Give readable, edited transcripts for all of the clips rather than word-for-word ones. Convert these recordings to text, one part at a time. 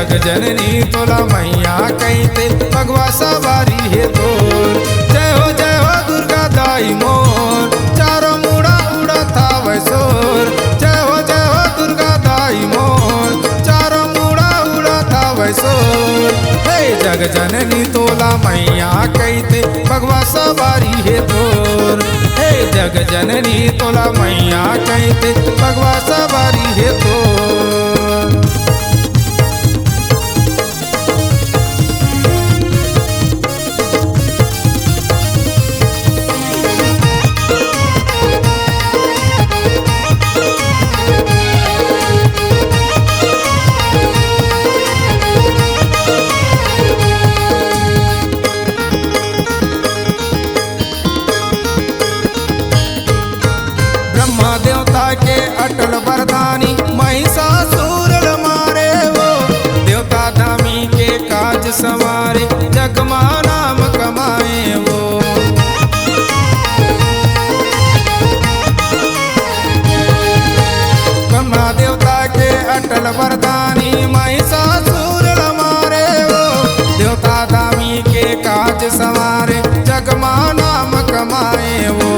जग जननी तोला मैया कहते भगवा सवारी है तोर। जय हो दुर्गा दाई मोर, चारों मुड़ा उड़ा था वैसोर। जय हो दुर्गा दाई मोर, चारों मुड़ा उड़ा था वैसोर। हे जग जननी तोला मैया कहते भगवा सवारी है तोर। हे जग जननी तोला मैया कहते भगवा सवारी है तोर। ब्रह्मा देवता के अटल वरदानी महिषासुर मारे वो। देवता धामी के काज संवारे जगमा नाम कमाए वो। ब्रह्मा देवता के अटल वरदानी महिषासुर मारे वो। देवता धामी के काज संवारे जगमा नाम कमाए वो।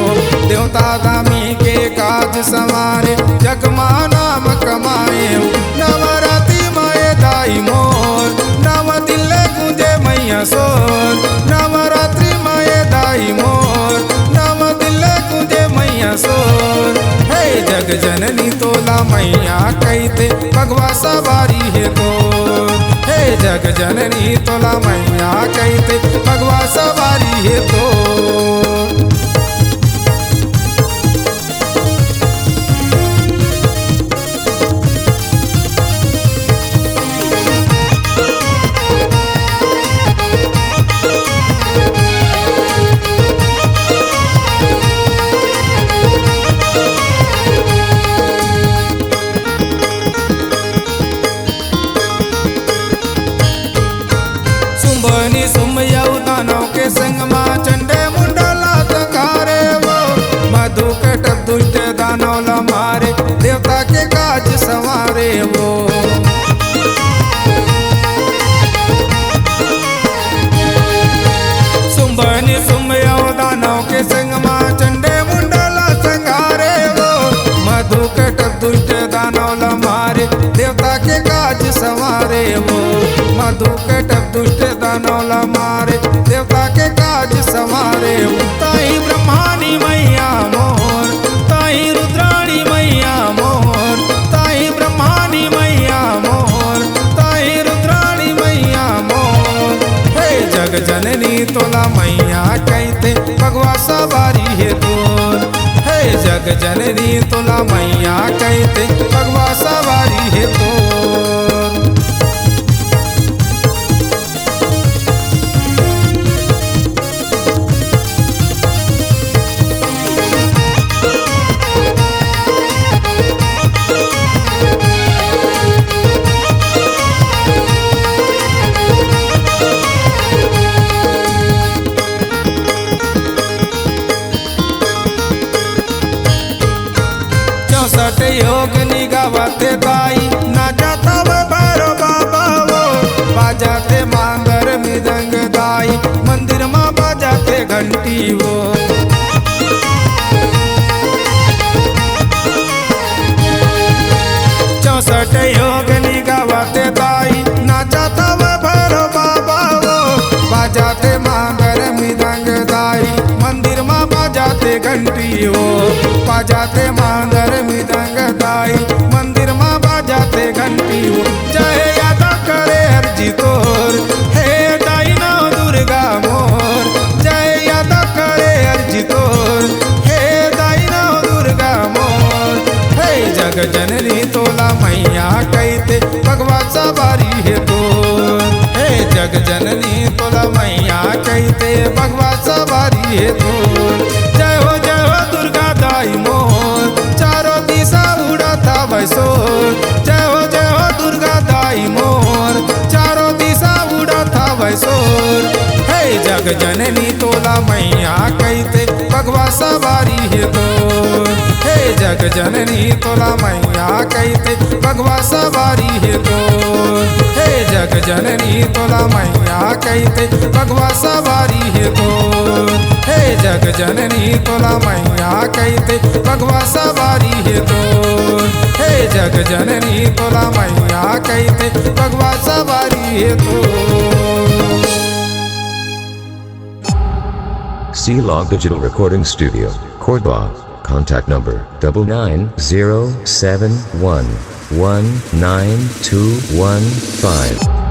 देवता धामी के काज संवारे जगमा नाम कमाए वो। नवरात्रि माए दाई मोर, नव दिल गुंजे मैया सोर। नवरात्रि माए दाई मोर, नव दिल गुंजे मैया सोर। हे जग जननी तोला मैया कहते भगवा सवारी है तोर। हे जग जननी तोला मैया कहते भगवा सवारी है तोर। सुंभनी सुमयऊ दानव के संग माँ चंडे मुंडला तकारे वो। मधु कट दुष्ट दानव ल मारे देवता के काज संवारे वो। सुंभनी सुमयऊ दानव के संग माँ चंडे मुंडला संगारे वो। मधु कट दुष्ट दानव ल मारे देवता के काज संवारे वो। मधु कटक दुष्ट दानव ल मारे देवता के काज संवारे वो। ताई ब्रह्मानी मैया मोर, ताई रुद्राणी मैया मोर। ताई ब्रह्मानी मैया मोर, ताई रुद्राणी मैया मोर। हे जग जननी तोला मैया कहते भगवा सवारी है तोर। हे जग जननी तोला मैया कहते भगवा सवारी है तोर। योग निगावते दाई ना जाता भैरो बाबा वो। बाजाते मांगर मृदंग दाई, मंदिर में बाजाते घंटी वो। चौसठ योग निगावते दाई ना जाता भैरो बाबा वो। बाजाते मांगर मृदंग दाई, मंदिर में बाजाते घंटी वो। बाजाते मांगर मृदंग दाई, मंदिर में बाजाते घंटी वो। जय यादा करे अर्जी तोर, हे दाई नौ दुर्गा मोर। जय यादा करे अर्जी तोर, हे दाई नौ दुर्गा मोर। हे जग जननी तोला मैया कहते भगवा सवारी है तोर। हे जग जननी तोला मैया कहते भगवा सवारी है तोर। जय हो दुर्गा दाई मोर, चारों दिशा उड़ा था वैसोर। जय हो दुर्गा दाई मोर, चारों दिशा उड़ा था वैसोर। हे जग जननी तोला मैया कहते भगवा सवारी है तोर। हे जग जननी तोला मैया कहते भगवा सवारी है तोर। हे जननी तोला मैया कहते बगवा सवारी है तो। हे जग जननी तोला मैया कहते बगवा सवारी है तो। हे जग जननी तोला मैया कहते बगवा सवारी है तो। C-Log Digital Recording Studio, Cordoba. Contact number 9907119215.